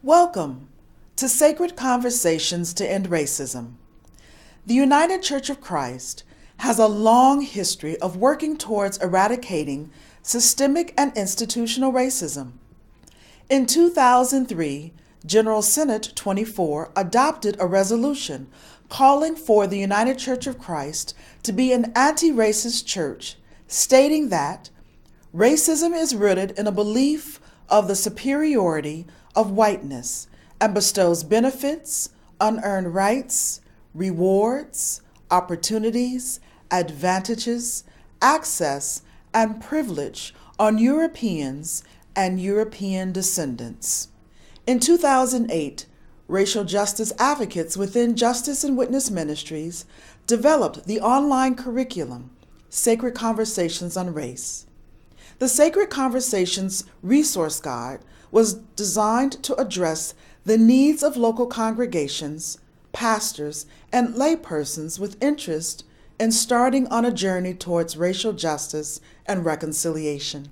Welcome to Sacred Conversations to End Racism. The United Church of Christ has a long history of working towards eradicating systemic and institutional racism. In 2003, General Synod 24 adopted a resolution calling for the United Church of Christ to be an anti-racist church, stating that racism is rooted in a belief of the superiority of whiteness and bestows benefits, unearned rights, rewards, opportunities, advantages, access, and privilege on Europeans and European descendants. In 2008, racial justice advocates within Justice and Witness Ministries developed the online curriculum, Sacred Conversations on Race. The Sacred Conversations Resource Guide was designed to address the needs of local congregations, pastors, and laypersons with interest in starting on a journey towards racial justice and reconciliation.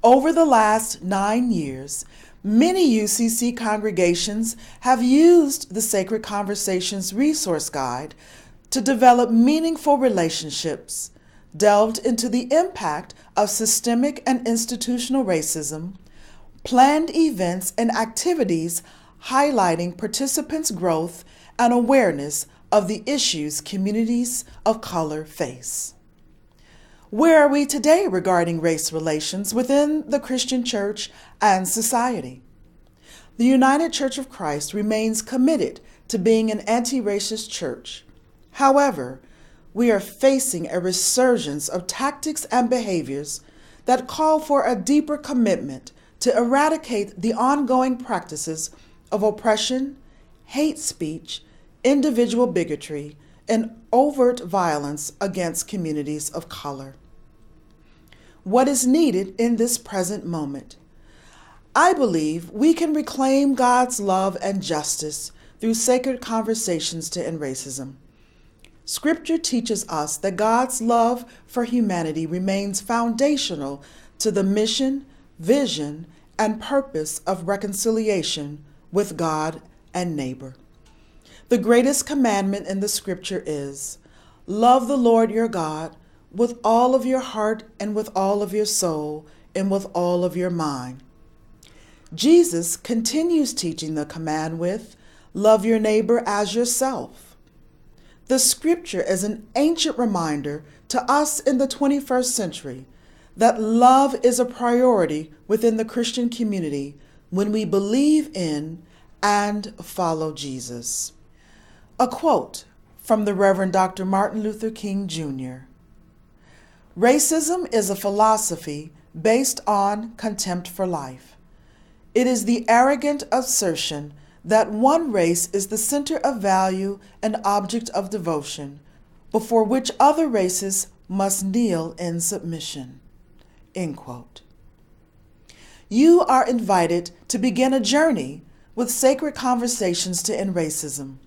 Over the last 9 years, many UCC congregations have used the Sacred Conversations Resource Guide to develop meaningful relationships, delved into the impact of systemic and institutional racism, planned events and activities highlighting participants' growth and awareness of the issues communities of color face. Where are we today regarding race relations within the Christian church and society? The United Church of Christ remains committed to being an anti-racist church. However, we are facing a resurgence of tactics and behaviors that call for a deeper commitment to eradicate the ongoing practices of oppression, hate speech, individual bigotry, and overt violence against communities of color. What is needed in this present moment? I believe we can reclaim God's love and justice through sacred conversations to end racism. Scripture teaches us that God's love for humanity remains foundational to the mission, vision, and purpose of reconciliation with God and neighbor. The greatest commandment in the scripture is, love the Lord your God with all of your heart and with all of your soul and with all of your mind. Jesus continues teaching the command with, love your neighbor as yourself. The scripture is an ancient reminder to us in the 21st century that love is a priority within the Christian community when we believe in and follow Jesus. A quote from the Reverend Dr. Martin Luther King Jr. Racism is a philosophy based on contempt for life. It is the arrogant assertion that one race is the center of value and object of devotion, before which other races must kneel in submission. End quote. You are invited to begin a journey with Sacred Conversations to End Racism.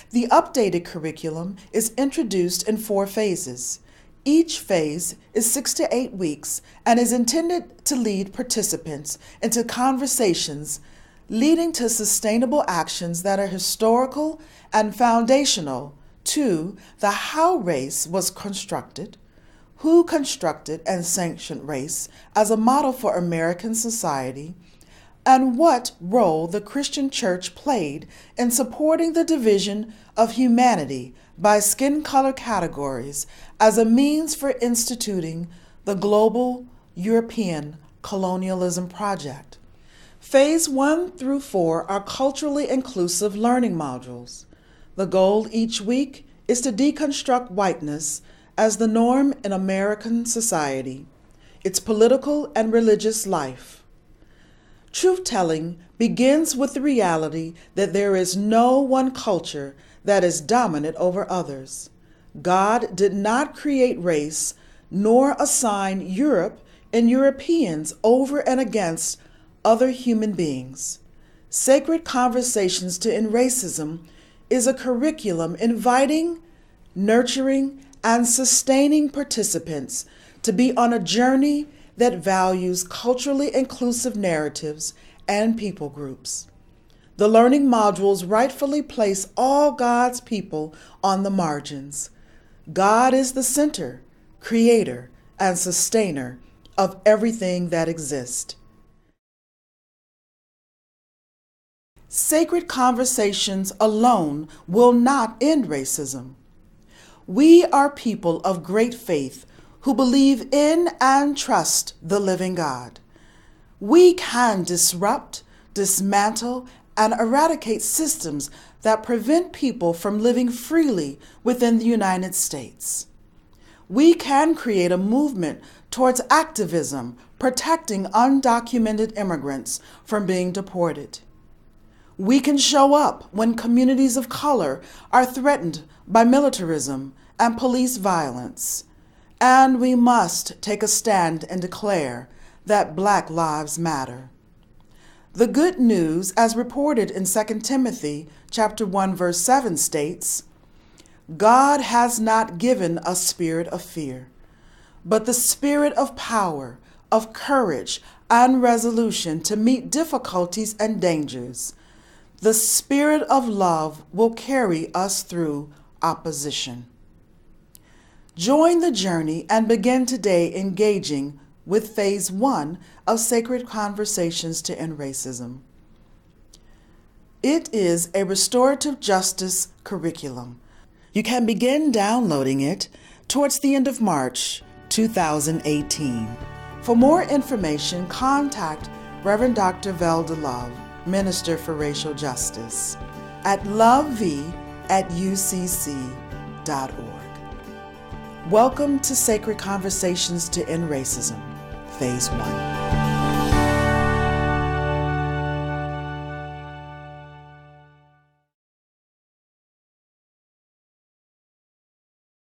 The updated curriculum is introduced in 4 phases. Each phase is 6 to 8 weeks and is intended to lead participants into conversations leading to sustainable actions that are historical and foundational to the how race was constructed, who constructed and sanctioned race as a model for American society, and what role the Christian church played in supporting the division of humanity by skin color categories as a means for instituting the global European colonialism project. Phase 1 through 4 are culturally inclusive learning modules. The goal each week is to deconstruct whiteness as the norm in American society, its political and religious life. Truth-telling begins with the reality that there is no one culture that is dominant over others. God did not create race nor assign Europe and Europeans over and against other human beings. Sacred Conversations to End Racism is a curriculum inviting, nurturing, and sustaining participants to be on a journey that values culturally inclusive narratives and people groups. The learning modules rightfully place all God's people on the margins. God is the center, creator, and sustainer of everything that exists. Sacred conversations alone will not end racism. We are people of great faith who believe in and trust the living God. We can disrupt, dismantle, and eradicate systems that prevent people from living freely within the United States. We can create a movement towards activism protecting undocumented immigrants from being deported. We can show up when communities of color are threatened by militarism and police violence. And we must take a stand and declare that Black lives matter. The good news, as reported in 2 Timothy chapter 1, verse 7 states, God has not given a spirit of fear, but the spirit of power, of courage, and resolution to meet difficulties and dangers. The spirit of love will carry us through opposition. Join the journey and begin today engaging with Phase 1 of Sacred Conversations to End Racism. It is a restorative justice curriculum. You can begin downloading it towards the end of March 2018. For more information, contact Reverend Dr. Velda Love, Minister for Racial Justice, at lovev@ucc.org. Welcome to Sacred Conversations to End Racism, Phase 1.